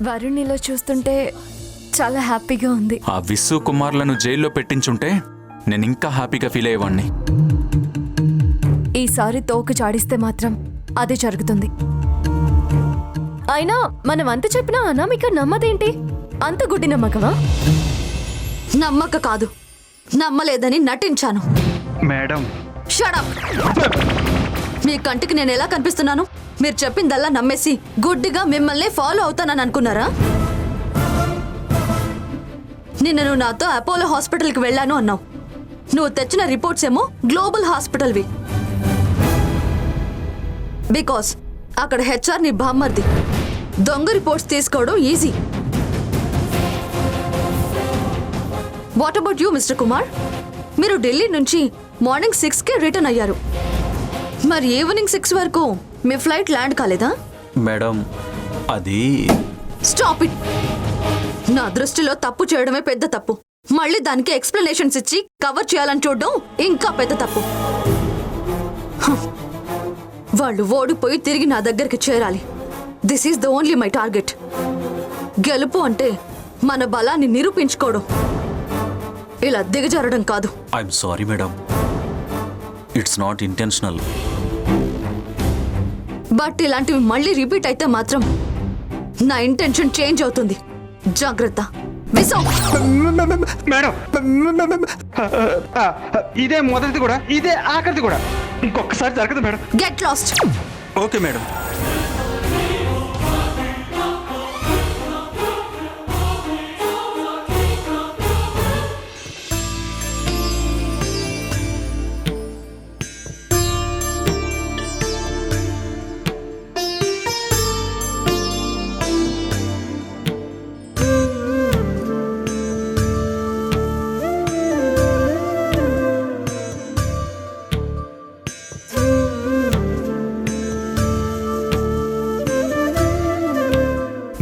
వరుణ్ ఇలా చూస్తుంటే చాలా హ్యాపీగా ఉంది. ఆ విస్సు కుమార్లను జైల్లో పెట్టించుంటే నేను ఇంకా హ్యాపీగా ఫీల్ అయ్యేవాడిని. ఈసారి తోక చాడిస్తే మాత్రం అదే జరుగుతుంది. అయినా మనం అంత చెప్పినా అనామిక నమ్మదేంటి? అంత గుడ్డి నమ్మకమా? నమ్మక కాదు, నమ్మలేదని నటించాను. Madam shut up. మీ కంటికి నేను ఎలా కనిపిస్తున్నాను? మీరు చెప్పిందల్లా నమ్మేసి గుడ్డిగా మిమ్మల్ని ఫాలో అవుతానని అనుకున్నారా? నిన్న నువ్వు నాతో అపోలో హాస్పిటల్కి వెళ్ళాను అన్నావు. నువ్వు తెచ్చిన రిపోర్ట్స్ ఏమో గ్లోబల్ హాస్పిటల్వి. బికాస్ అక్కడ హెచ్ఆర్ నీ బామ్మర్ది. దొంగ రిపోర్ట్స్ తీసుకోవడం easy. What about you mister Kumar? మీరు ఢిల్లీ నుంచి మార్నింగ్ 6కే రిటర్న్ అయ్యారు. మరి ఈవినింగ్ 6 వరకు మీ ఫ్లైట్ ల్యాండ్ కాలేదా? మేడం అది స్టాప్ ఇట్. నా దృష్టిలో తప్పు చేయడమే పెద్ద తప్పు. మళ్ళీ దానికి ఎక్స్ప్లెనేషన్స్ ఇచ్చి కవర్ చేయాలని చూడడం ఇంకా పెద్ద తప్పు. వాళ్ళు ఓడిపోయి తిరిగి నా దగ్గరికి చేరాలి. This is the only my target. గెలుపు అంటే మన బలాన్ని నిరూపించుకోవడం, ఇలా దిగజారడం కాదు. I'm sorry madam, it's not intentional. But ఇలాంటివి మళ్ళీ రిపీట్ అయితే మాత్రం నా ఇంటెన్షన్ చేంజ్ అవుతుంది. జాగ్రత్త. మేడం ఇదే మొదటిది కూడా, ఇదే ఆఖరిది కూడా. ఇంకొకసారి జరగదు madam. Get lost. Okay madam.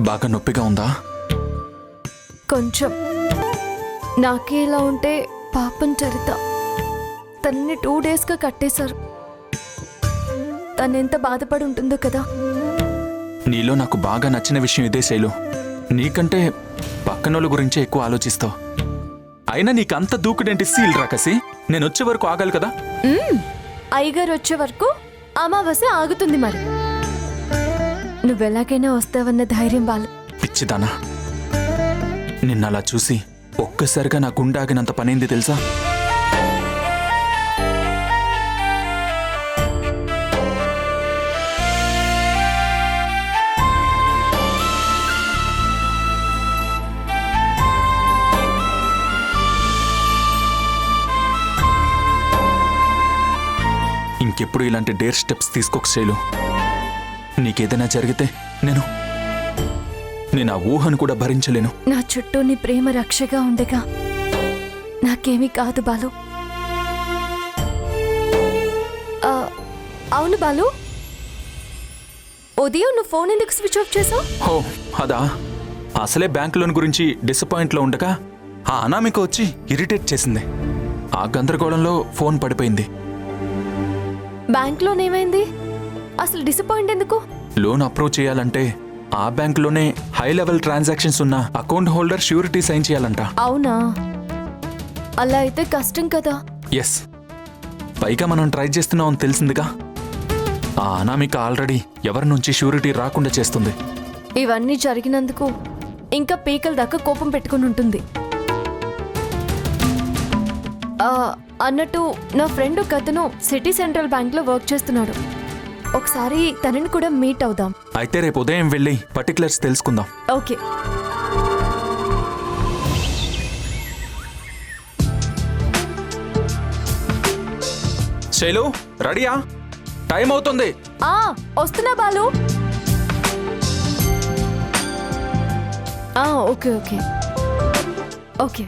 బాగా నొప్పిగా ఉందా? కొంచెం. నాకే ఇలా ఉంటే పాపం చరిత. తనని 2 డేస్గా కట్టేశారు. తనెంత బాధపడి ఉంటుందో కదా. నీలో నాకు బాగా నచ్చిన విషయం ఇదే శైలు. నీకంటే పక్కనోళ్ళ గురించే ఎక్కువ ఆలోచిస్తావు. అయినా నీకంత దూకుడేంటి? సీల్ రాకసి నేను వచ్చే వరకు ఆగాలి కదా. అయ్యగారు వచ్చే వరకు అమావాస్య ఆగుతుంది. మరి నువ్వెలాగైనా వస్తావన్న ధైర్యం వాళ్ళు. పిచ్చిదానా, నిన్నలా చూసి ఒక్కసారిగా నా గుండె ఆగినంత పనైంది తెలుసా? ఇంకెప్పుడు ఇలాంటి డేర్ స్టెప్స్ తీసుకోక శైలు. నీకేదైనా జరిగితే నేను ఆ ఊహను కూడా భరించలేను. నా చుట్టూ నీ ప్రేమ రక్షగా ఉండగా నాకేమీ కాదు బాలు. అవును బాలు, ఉదయం నువ్వు ఫోన్ ఎందుకు స్విచ్ ఆఫ్ చేసావు? హో అదా, అసలే బ్యాంక్ లోన్ గురించి డిసప్పాయింట్లో ఉండగా ఆ అనామిక వచ్చి ఇరిటేట్ చేసింది. ఆ గందరగోళంలో ఫోన్ పడిపోయింది. బ్యాంక్ లోన్ ఏమైంది? అసలు డిసప్పాయింట్ ఎందుకు? లోన్ అప్రూవ్ చేయాలంటే ఆ బ్యాంక్లోనే హై లెవెల్ ట్రాన్సాక్షన్స్ ఉన్న అకౌంట్ హోల్డర్ ష్యూరిటీ సైన్ చేయాలంట. అవునా? అలా అయితే కష్టం కదా. ఎస్, పైగా మనం ట్రై చేస్తున్నామని తెలిసిందిగా. ఆ అనామిక ఆల్రెడీ ఎవరి నుంచి ష్యూరిటీ రాకుండా చేస్తుంది. ఇవన్నీ జరిగినందుకు ఇంకా పీకల దాకా కోపం పెట్టుకుని ఉంటుంది. అన్నట్టు నా ఫ్రెండ్ ఒక అతను సిటీ సెంట్రల్ బ్యాంక్ లో వర్క్ చేస్తున్నాడు. ఒకసారి తనని కూడా మీట్ అవుదాం. అయితే రేపు ఉదయం వెళ్ళి పర్టికులర్స్ తెలుసుకుందాం. ఓకే. శైలు, రెడీయా? టైం అవుతుంది. వస్తున్నా Balu. Okay okay okay,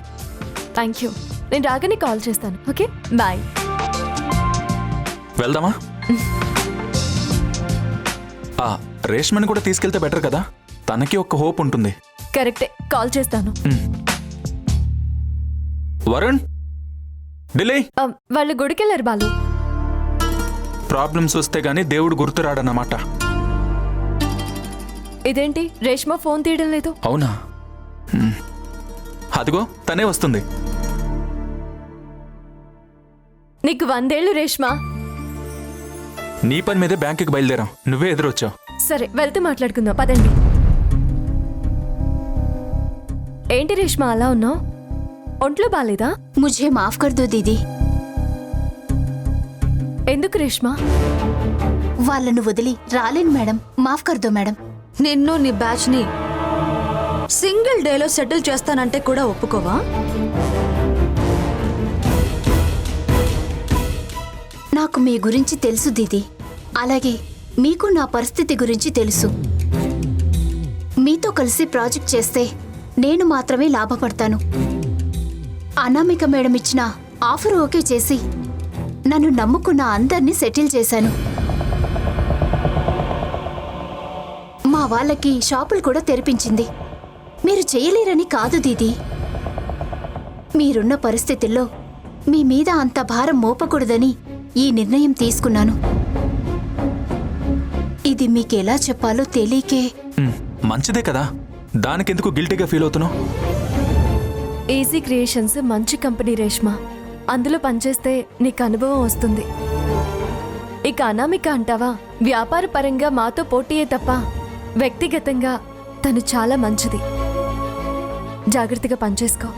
thank you. నేను రాగానే కాల్ చేస్తాను. Okay, bye. వెళ్దామా? రేష్మని కూడా తీసుకెళ్తే బెటర్ కదా, తనకి ఒక హోప్ ఉంటుంది. కరెక్టే, కాల్ చేస్తాను. వరుణ్, ఢిల్లీ. వాళ్ళు గుడికెళ్ళారు బాలు. ప్రాబ్లమ్స్ వస్తే గానీ దేవుడు గుర్తురాడన్నమాట. ఇదేంటి రేష్మా ఫోన్ తీయడం లేదు? అవునా? అదిగో తనే వస్తుంది. నీకు 100 ఏళ్ళు రేష్మా. నీ పని మీదే బ్యాంకుకి బయలుదేరాం, నువ్వే ఎదురొచ్చావు. సరే వెళ్తూ మాట్లాడుకుందాం పదండి. ఏంటి రేష్మా అలా ఉన్నావు? ఒంట్లో బాలేదా? मुझे माफ कर दो दीदी. ఎందుకు రేష్మా? వాళ్ళను వదిలి రాలేను మేడం. మాఫ్ కర్ దో మేడం. నిన్ను నీ బ్యాచ్ ని సింగిల్ డేలో సెటిల్ చేస్తానంటే కూడా ఒప్పుకోవా? నాకు మీ గురించి తెలుసు దీది. అలాగే మీకు నా పరిస్థితి గురించి తెలుసు. మీతో కలిసి ప్రాజెక్ట్ చేస్తే నేను మాత్రమే లాభపడతాను. అనామిక మేడం ఇచ్చిన ఆఫర్ ఓకే చేసి నన్ను నమ్ముకున్న అందర్నీ సెటిల్ చేశాను. మా వాళ్ళకి షాపులు కూడా తెరిపించింది. మీరు చేయలేరని కాదు దీది. మీరున్న పరిస్థితుల్లో మీ మీద అంత భారం మోపకూడదని ఈ నిర్ణయం తీసుకున్నాను. ఇది మీకెలా చెప్పాలో తెలియకే. మంచిదే కదా, దానికెందుకు గిల్టీగా ఫీల్ అవుతున్నావు? ఈజీ క్రియేషన్స్ మంచి కంపెనీ రేష్మా. అందులో పనిచేస్తే నీకు అనుభవం వస్తుంది. ఇక అనామిక అంటావా, వ్యాపార పరంగా మాతో పోటీయే తప్ప వ్యక్తిగతంగా తను చాలా మంచిది. జాగ్రత్తగా పనిచేసుకో.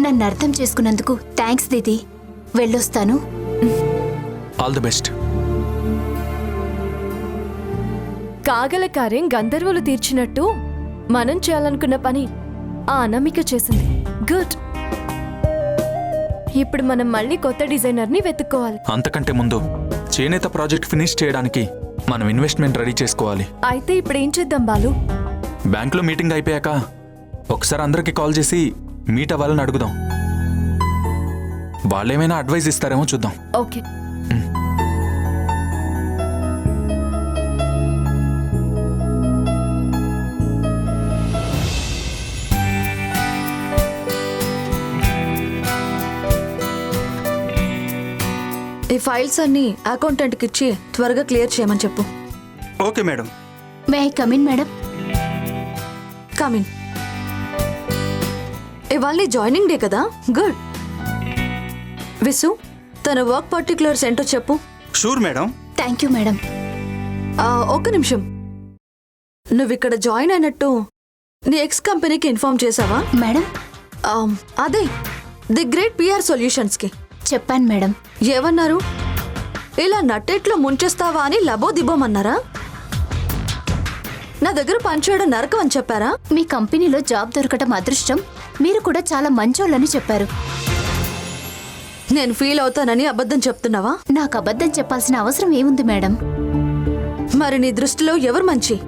నన్ను అర్థం చేసుకున్నందుకు థ్యాంక్స్ దీది. వెళ్ళొస్తాను. All the best. కాగల కార్యం గంధర్వులు తీర్చినట్టు మనం చేయాలనుకున్న పని ఆ అనామిక చేసింది. గుడ్. ఇప్పుడు మనం మళ్ళీ కొత్త డిజైనర్ని వెతుక్కోవాలి. అంతకంటే ముందు చేనేత ప్రాజెక్ట్ ఫినిష్ చేయడానికి మనం ఇన్వెస్ట్మెంట్ రెడీ చేసుకోవాలి. అయితే ఇప్పుడు ఏం చేద్దాం బాలు? బ్యాంకులో మీటింగ్ అయిపోయాక ఒకసారి అందరికి కాల్ చేసి మీట్ అవ్వాలని అడుగుదాం. వాళ్ళేమైనా అడ్వైజ్ ఇస్తారేమో చూద్దాం. ఓకే. ఈ ఫైల్స్ అన్ని అకౌంటెంట్కి ఇచ్చి త్వరగా క్లియర్ చేయమని చెప్పు. Okay madam. May I come in madam? Come in. ఇవాళ జాయినింగ్ డే కదా, గుడ్. విసు, తన వర్క్ పర్టిక్యులర్స్ ఏంటో చెప్పు. Sure madam. Thank you madam. ఒక్క నిమిషం. నువ్వు ఇక్కడ జాయిన్ అయినట్టు నీ ఎక్స్ కంపెనీకి ఇన్ఫార్మ్ చేసావా? మేడం అదే ది గ్రేట్ పిఆర్ సొల్యూషన్స్కి చెప్పాను మేడం. ఏమన్నారు? ఇలా నట్టేట్లో ముంచేస్తావా అని లబోదిబోమన్నారా? నా దగ్గర పనిచేయడం నరకం అని చెప్పారా? మీ కంపెనీలో జాబ్ దొరకటం అదృష్టం. మీరు కూడా చాలా మంచోళ్ళని చెప్పారు. నేను ఫీల్ అవుతానని అబద్ధం చెప్తున్నావా? నాకు అబద్ధం చెప్పాల్సిన అవసరం ఏముంది మేడం? మరి నీ దృష్టిలో ఎవరు మంచి,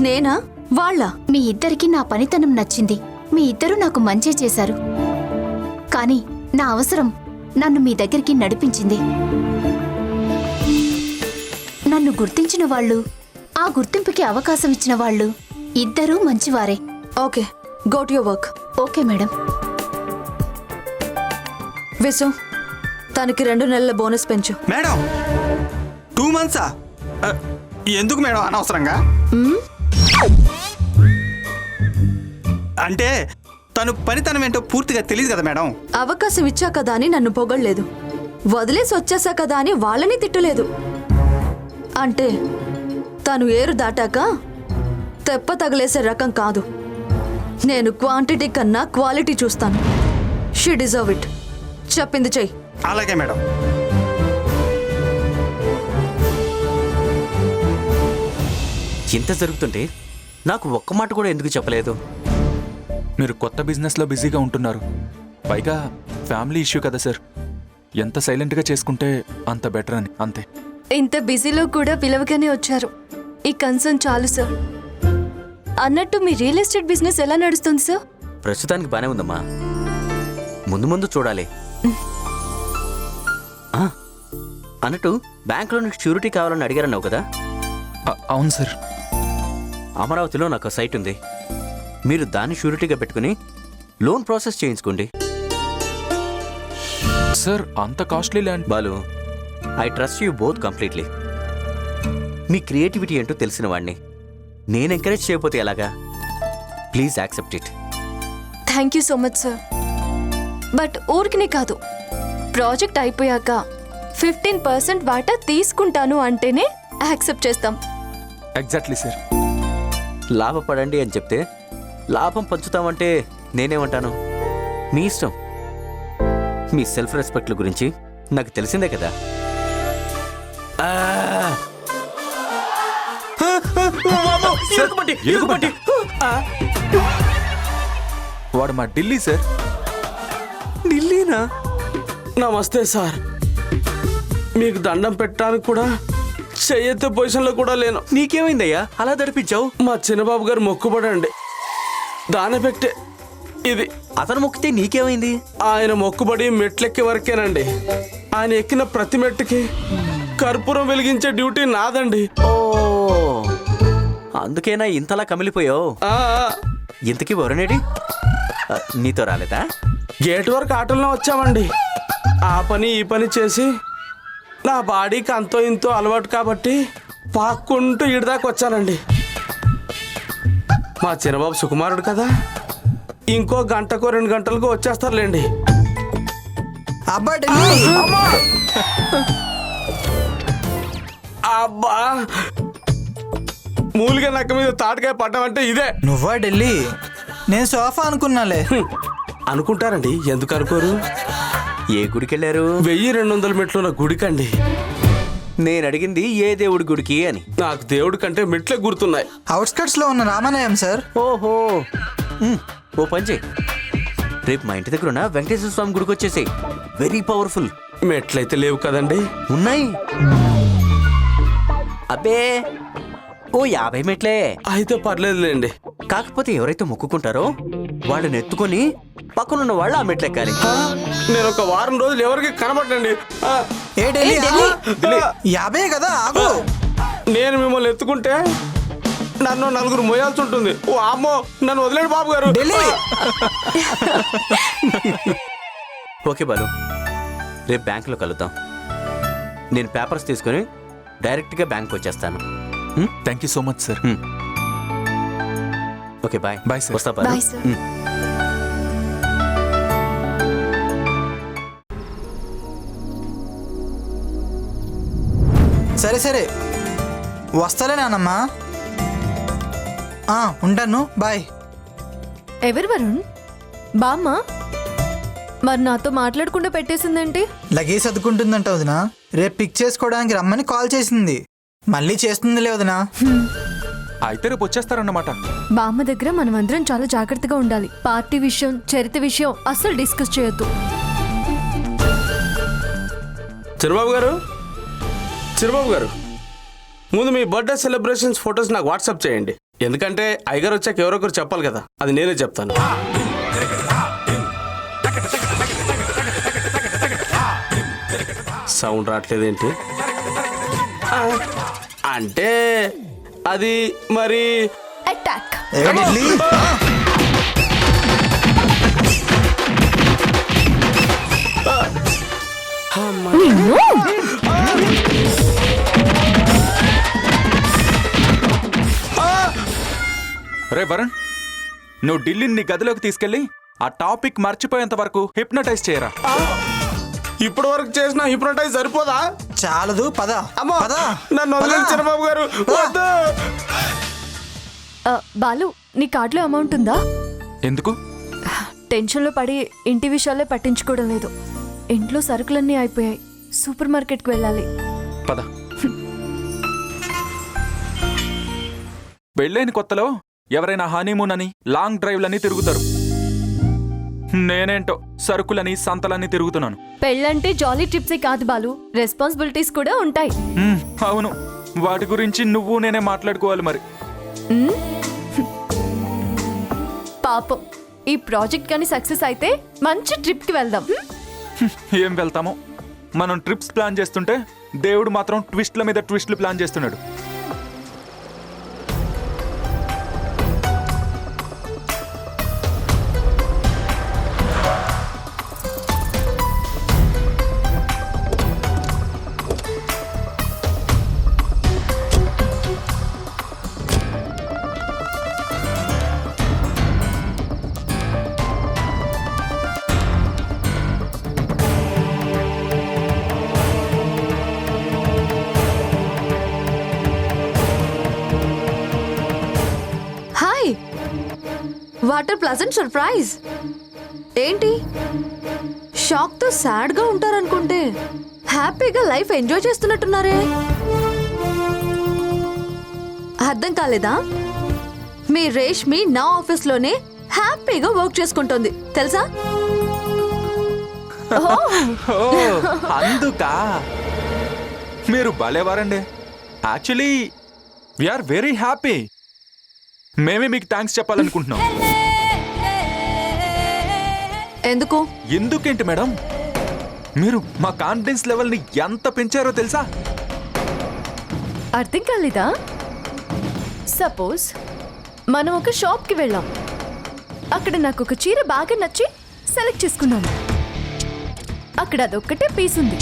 నేనా వాళ్ళ? మీ ఇద్దరికి నా పనితనం నచ్చింది. మీ ఇద్దరూ నాకు మంచే చేశారు. కానీ నా అవసరం నన్ను మీ దగ్గరికి నడిపించింది. నన్ను గుర్తించిన వాళ్ళు, ఆ గుర్తింపుకి అవకాశం ఇచ్చిన వాళ్ళు ఇద్దరూ మంచివారే. Okay, go to your work. Okay madam. Visu, తనకి 2 నెలల బోనస్ పెంచు. మేడం 2 months ఎందుకు మేడం అనవసరంగా? అంటే తను పనితనం ఏంటో పూర్తిగా తెలియదు కదా మేడం. అవకాశం ఇచ్చా కదా అని నన్ను పొగడలేదు, వదిలేసి వచ్చేసా కదా అని వాళ్ళని తిట్టలేదు. అంటే తను ఏరు దాటాక తెప్ప తగిలేసే రకం కాదు. నేను క్వాంటిటీ కన్నా క్వాలిటీ చూస్తాను. She deserve it. చెప్పింది చెయ్యి. అలాగే మేడం. ఇంత జరుగుతుంటే నాకు ఒక్క మాట కూడా ఎందుకు చెప్పలేదు? మీరు కొత్త బిజినెస్లో బిజీగా ఉంటున్నారు, పైగా ఫ్యామిలీ ఇష్యూ కదా సార్. ఎంత సైలెంట్గా చేసుకుంటే అంత బెటర్ అని, అంతే. ఇంత బిజీలో కూడా పిలవగానే వచ్చారు. ఈ కన్సర్న్ చాలు సార్. అన్నట్టు మీ రియల్ ఎస్టేట్ బిజినెస్ ఎలా నడుస్తుంది సార్? ప్రస్తుతానికి బానే ఉందమ్మా, ముందు ముందు చూడాలి. అన్నట్టు బ్యాంకులో నీకు షూరిటీ కావాలని అడిగారన్నావు కదా? అవును సార్. అమరావతిలో నాకు సైట్ ఉంది. మీరు దాన్ని షూరిటీగా పెట్టుకుని లోన్ ప్రాసెస్ చేయించుకోండి. సార్ అంత costly land. Balu, I trust you both completely. Me creativity ఏంటో తెలిసిన వాడిని. నేను ఎంకరేజ్ చేయకపోతే ఎలాగా? Please accept it. Thank you so much sir. But ఊరికినే కాదు, ప్రాజెక్ట్ అయిపోయాక 15% వాటా తీసుకుంటాను అంటేనే యాక్సెప్ట్ చేస్తాం. Exactly sir. లాభపడండి అని చెప్తే లాభం పంచుతామంటే నేనేమంటాను? మీ ఇష్టం. మీ సెల్ఫ్ రెస్పెక్ట్ల గురించి నాకు తెలిసిందే కదా. వాడు మా ఢిల్లీ సార్. ఢిల్లీనా? నమస్తే సార్. మీకు దండం పెట్టడానికి కూడా చెయ్యెత్తే పొజిషన్లో కూడా లేను. నీకేమైందయ్యా అలా దడిపించావు? మా చిన్నబాబు గారు మొక్కుబడండి, దాని ఎఫెక్టే ఇది. అతను మొక్కితే నీకేమైంది? ఆయన మొక్కుబడి మెట్లెక్కే వరకేనండి. ఆయన ఎక్కిన ప్రతి మెట్టుకి కర్పూరం వెలిగించే డ్యూటీ నాదండి. ఓ, అందుకేనా ఇంతలా కమిలిపోయావు? ఆ, ఇంతకీ వరుణేడి నీతో రాలేదా? గేట్ వరకు ఆటోలో వచ్చామండి. ఆ పని ఈ పని చేసి నా బాడీకి అంతో ఇంతో అలవాటు కాబట్టి పాక్కుంటూ ఈడదాకా వచ్చానండి. మా చిన్నబాబు సుకుమారుడు కదా, ఇంకో గంటకో 2 గంటలకు వచ్చేస్తారులేండి. అబ్బా ఢిల్లీ. అబ్బా, మూలిగా నక్క మీద తాటకాయ పడ్డామంటే ఇదే. నువ్వా ఢిల్లీ? నేను సోఫా అనుకున్నాలే. అనుకుంటారండి, ఎందుకు అనుకోరు? ఏ గుడికెళ్ళారు? 1200 మెట్లున్న గుడికండి. నేను అడిగింది ఏ దేవుడి గుడికి అని. నాకు దేవుడి కంటే మెట్లే గుర్తున్నాయి. అవుట్స్కట్స్ లో ఉన్న రామాలయం సార్. ఓహో, ఓ పని చేయి, రేపు మా ఇంటి దగ్గర ఉన్న వెంకటేశ్వర స్వామి గుడికి వచ్చేసేయ్. Very powerful. మెట్లయితే లేవు కదండి. ఉన్నాయి. అబ్బే, ఓ 50 మెట్లే. అయితే పర్లేదులేండి. కాకపోతే ఎవరైతే మొక్కుకుంటారో వాళ్ళని ఎత్తుకొని పక్కనున్న వాళ్ళు ఆ మెట్లు ఎక్కాలి. నేను ఒక వారం రోజులు ఎవరికి కనబడండి. ఏ ఢిల్లీ? 50 కదా, ఆగు. నేను మిమ్మల్ని ఎత్తుకుంటే నన్ను 4 మోయాల్సి ఉంటుంది. ఓ అమ్మో, నన్ను వదిలేడు బాబు గారు. ఢిల్లీ ఓకే బాలు, రేపు బ్యాంకులో కలుద్దాం. నేను పేపర్స్ తీసుకొని డైరెక్ట్గా బ్యాంక్ వచ్చేస్తాను. Thank you so much sir. Okay bye. Bye, sir. వస్తా బాలు. Bye, sir. సరే సరే, వస్తాలే నానమ్మా. ఉంటాను, బాయ్. ఎవరు వరుణ్? బామ్మ? మరి నాతో మాట్లాడకుండా పెట్టేసిందేంటి? లగేజ్ సర్దుకుంటుందంట వదినా. రేపు పిక్ చేసుకోవడానికి రమ్మని కాల్ చేసింది. మళ్ళీ చేస్తుందిలే వదినా. అయితే రేపు వచ్చేస్తారన్నమాట. బామ్మ దగ్గర మనమందరం చాలా జాగ్రత్తగా ఉండాలి. పార్టీ విషయం, చరిత్ర విషయం అస్సలు డిస్కస్ చేయొద్దు. చిరబాబు గారు, చిరబాబు గారు, ముందు మీ బర్త్డే సెలబ్రేషన్స్ ఫొటోస్ నాకు వాట్సాప్ చేయండి. ఎందుకంటే అయ్యగారు వచ్చాక ఎవరొకరు చెప్పాలి కదా, అది నేనే చెప్తాను. సౌండ్ రావట్లేదేంటి? అంటే అది మరి అటాక్. ఏ ఢిల్లీ? రే వరుణ్, నువ్వు ఢిల్లీని నీ గదిలోకి తీసుకెళ్ళి ఆ టాపిక్ మర్చిపోయేంత వరకు హిప్నటైజ్ చేయరా. ఇప్పటి వరకు చేసిన హిప్నోటైజ్ సరిపోదా? చాలదు, పద. అమ్మా, పద. నన్ను వదిలేండి చిరబాబు గారు. వద్దు. బాలు, నీ కార్డులో అమౌంట్ ఉందా? ఎందుకు? టెన్షన్లో పడి ఇంటి విషయాలే పట్టించుకోవడం లేదు. ఇంట్లో సరుకులన్నీ అయిపోయాయి. సూపర్ మార్కెట్కి వెళ్ళాలి. పద. పెళ్ళైన కొత్తలో ఎవరైనా హనీమూన్ అని లాంగ్ డ్రైవ్లని తిరుగుతారు. నేనేంటో సరుకులని సంతలని తిరుగుతున్నాను. పెళ్ళంటే జాలీ ట్రిప్సే కాదు బాలు, రెస్పాన్సిబిలిటీస్ కూడా ఉంటాయి. అవును, వాటి గురించి నువ్వు నేనే మాట్లాడుకోవాలి మరి. పాపం, ఈ ప్రాజెక్ట్ కానీ సక్సెస్ అయితే మంచి ట్రిప్కి వెళ్దాం. ఏం వెళ్తామో. మనం ట్రిప్స్ ప్లాన్ చేస్తుంటే దేవుడు మాత్రం ట్విస్ట్ల మీద ట్విస్ట్లు ప్లాన్ చేస్తున్నాడు. What pleasant surprise. ఏంటి షాక్ తో సాడ్ గా ఉంటారనుకుంటే హ్యాపీగా లైఫ్ ఎంజాయ్ చేస్తున్నట్టున్నారే. అర్థం కాలేదా? మీ రేష్మి నా ఆఫీస్లోనే హ్యాపీగా వర్క్ చేసుకుంటుంది తెలుసా? అందుకా మీరు భలేవారండి. Actually we are very happy. మేమే మీకు థ్యాంక్స్ చెప్పాలనుకుంటున్నాం. ఎందుకు? ఎందుకేంటి మేడం, మీరు మా కాన్ఫిడెన్స్ లెవెల్ని ఎంత పెంచారో తెలుసా? అర్థం కాలేదా? సపోజ్ మనం ఒక షాప్కి వెళ్ళాం. అక్కడ నాకు ఒక చీర బాగా నచ్చి సెలెక్ట్ చేసుకున్నాను. అక్కడ అదొక్కటే పీస్ ఉంది.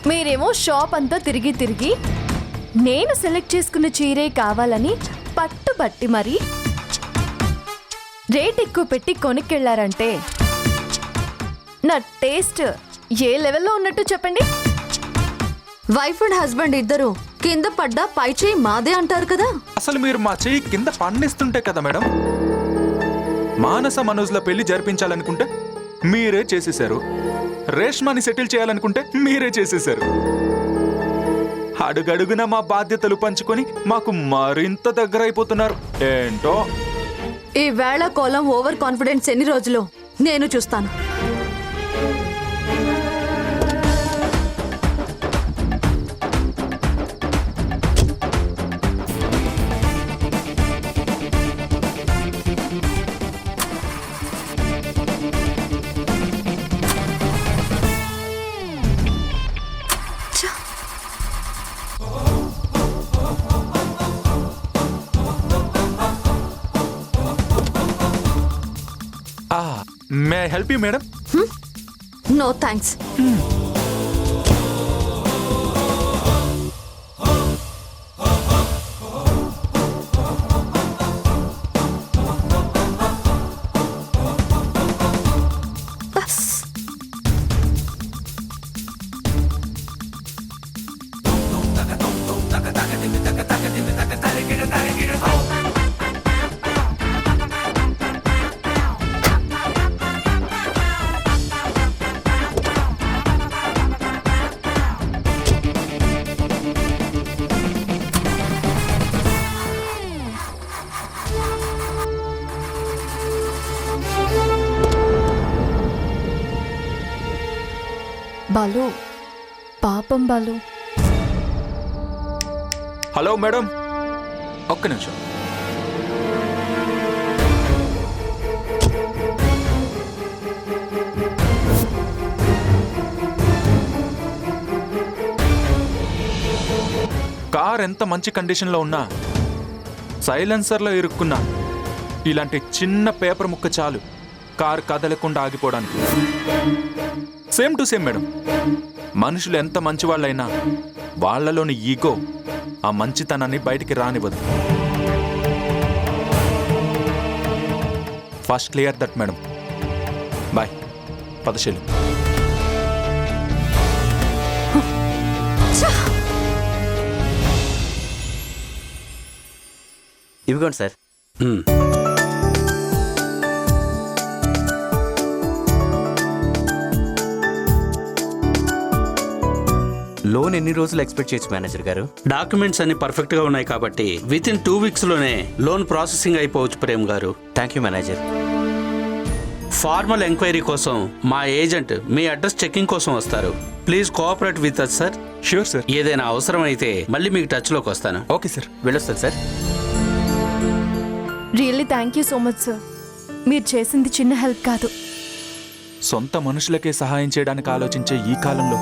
మీరేమో షాప్ అంతా తిరిగి తిరిగి నేను సెలెక్ట్ చేసుకున్న చీరే కావాలని పట్టుబట్టి మరి రేట్ ఎక్కువ పెట్టి కొనుక్కెళ్లారంటే నా టేస్ట్ ఏ లెవెల్లో ఉన్నట్టు చెప్పండి. వైఫ్ అండ్ హస్బెండ్ ఇద్దరు కింద పడ్డా పై చేయి మాదే అంటారు కదా. అసలు మీరు మా చెయ్యి కింద పండిస్తుంటే కదా మేడం. మానస మనోజ్ల పెళ్లి జరిపించాలనుకుంటే మీరే చేసేశారు. రేష్మాని సెటిల్ చేయాలనుకుంటే మీరే చేసేశారు. అడుగడుగున మా బాధ్యతలు పంచుకొని మాకు మరింత దగ్గర అయిపోతున్నారు. ఏంటో ఈ వేళ కోలం ఓవర్ కాన్ఫిడెన్స్ ఎన్ని రోజులు నేను చూస్తాను. May I help you madam? No thanks. Balu, పాపం బాలు. హలో మేడం, ఒక్క నిమిషం. కార్ ఎంత మంచి కండిషన్లో ఉన్నా సైలెన్సర్లో ఇరుక్కున్నా ఇలాంటి చిన్న పేపర్ ముక్క చాలు కార్ కదలకుండా ఆగిపోవడానికి. Same to same madam. మనుషులు ఎంత మంచి వాళ్ళైనా వాళ్ళలోని ఈగో ఆ మంచితనాన్ని బయటికి రానివ్వదు. First clear that madam. Bye. పదశీలు. ఇవిగోండి సార్. లోన్ ఎన్ని రోజులు ఎక్స్పెక్ట్ చేయొచ్చు మేనేజర్ గారు? డాక్యుమెంట్స్ అన్ని పర్ఫెక్ట్ గా ఉన్నాయి కాబట్టి విత్ ఇన్ 2 weeks లోనే లోన్ ప్రాసెసింగ్ అయిపోవచ్చు ప్రేమ్ గారు. Thank you manager. Formal enquiry కోసం మా ఏజెంట్ మీ అడ్రస్ చెకింగ్ కోసం వస్తారు. Please cooperate with us sir. Sure sir. ఏదైనా అవసరం అయితే మళ్ళీ మీకు టచ్ లోకి వస్తాను. Okay sir. వెళ్ళొస్తాను sir. Really thank you so much sir. మీరు చేసింది చిన్న హెల్ప్ కాదు. సొంత మనుషులకే సహాయం చేయడానికి ఆలోచించే ఈ కాలంలో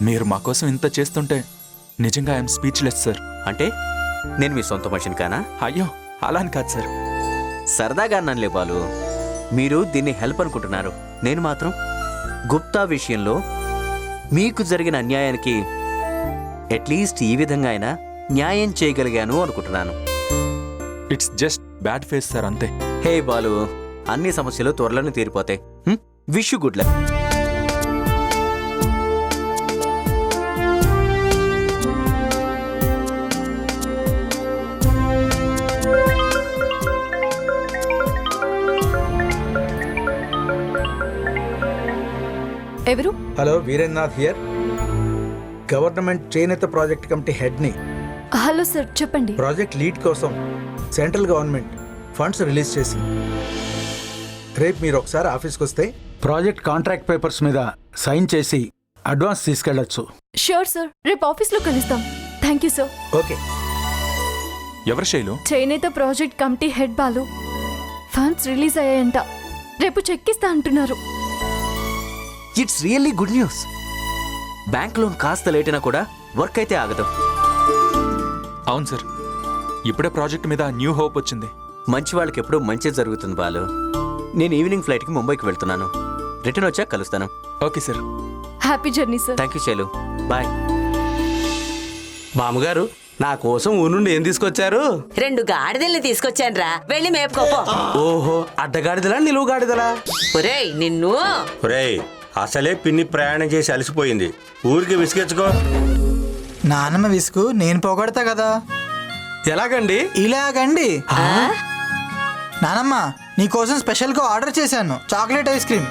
మీరు మా కోసం ఇంత చేస్తుంటే నిజంగా ఐఎమ్ స్పీచ్లెస్ సార్. అంటే నేను మీ సొంత మనిషిని కానా? అయ్యో, అలా అని కాదు సార్. సరదాగా అన్నానులే బాలు. మీరు దీన్ని హెల్ప్ అనుకుంటున్నారు. నేను మాత్రం గుప్తా విషయంలో మీకు జరిగిన అన్యాయానికి అట్లీస్ట్ ఈ విధంగా అయినా న్యాయం చేయగలిగాను అనుకుంటున్నాను. It's just bad phase sir, అంతే. హే బాలు, అన్ని సమస్యలు త్వరలోనే తీరిపోతాయి. Wish you good luck. ఎవరు? Hello, Veerendranath here. గవర్నమెంట్ చేనేత ప్రాజెక్ట్ కమిటీ హెడ్ని. హలో సార్, చెప్పండి. ప్రాజెక్ట్ లీడ్ కోసం సెంట్రల్ గవర్నమెంట్ ఫండ్స్ రిలీజ్ చేసింది. రేపు మీరు ఒకసారి ఆఫీస్కి వస్తే ప్రాజెక్ట్ కాంట్రాక్ట్ పేపర్స్ మీద సైన్ చేసి అడ్వాన్స్ తీసుకెళ్లొచ్చు. షూర్ సార్, రేపు ఆఫీస్లో కలుస్తాం. Thank you sir. ఓకే. ఎవరు శైలు? చేనేత project committee head Balu. Funds release అయ్యాయంట, రేపు చెక్ ఇస్తా అంటున్నారు. It's really good news. Bank loan కాస్త లేట్ అయినా కూడా వర్క్ అయితే ఆగదు. అవును సార్, ఇప్పుడే ప్రాజెక్ట్ మీద న్యూ హోప్ వచ్చింది. మంచి వాళ్ళకి ఎప్పుడూ మంచి జరుగుతుంది బాలు. నేను ఈవినింగ్ ఫ్లైట్కి ముంబైకి వెళ్తున్నాను. రిటర్న్ వచ్చాక కలుస్తాను. Okay sir. Happy journey sir. Thank you Shailu, bye. బామ్మగారు, నా కోసం ఊరు నుండి ఏం తీసుకొచ్చారు? 2 గాడిదల్ని తీసుకొచ్చానురా, వెళ్ళి మేపుకోపో. ఓహో, అడ్డగాడిదలా నిలువు గాడిదలా? ఒరేయ్ నిన్ను. ఒరేయ్, అసలే పిన్ని ప్రయాణం చేసి అలసిపోయింది, ఊరికి విసిగెచ్చుకో. నానమ్మ విసుగు నేను పోగొడతా కదా. ఎలాగండి? ఇలాగండి. నానమ్మ, నీకోసం స్పెషల్గా ఆర్డర్ చేశాను చాక్లెట్ ఐస్ క్రీమ్.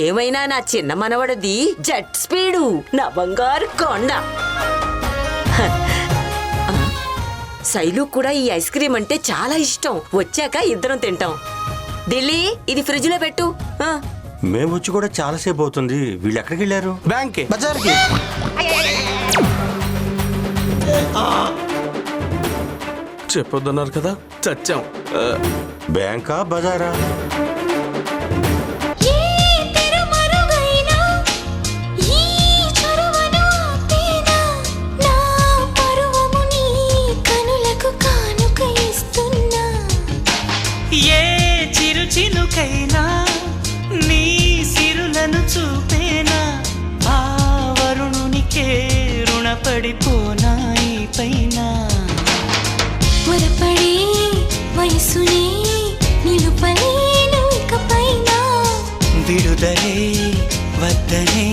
ఏమైనా నా చిన్న మనవడది జెట్ స్పీడు, నా బంగారు కొండ. శైలు కూడా ఈ ఐస్ క్రీమ్ అంటే చాలా ఇష్టం. వచ్చాక ఇద్దరం తింటాం. ఢిల్లీ, ఇది ఫ్రిడ్జ్ లో పెట్టు. మేము వచ్చి కూడా చాలాసేపు అవుతుంది. వీళ్ళు ఎక్కడికి వెళ్ళారు? బ్యాంక్ బజార్కి. చెప్పొద్దన్నారు కదా, చచ్చాం. బ్యాంకా బజారా? చినుకైనా నీ సిరులను చూపేనా, ఆ వరుణునికే రుణపడిపోనా ఈ పైన. త్వరపడే వయసునే నిలుపలేను ఇకపైన, విడుదలే వద్దనే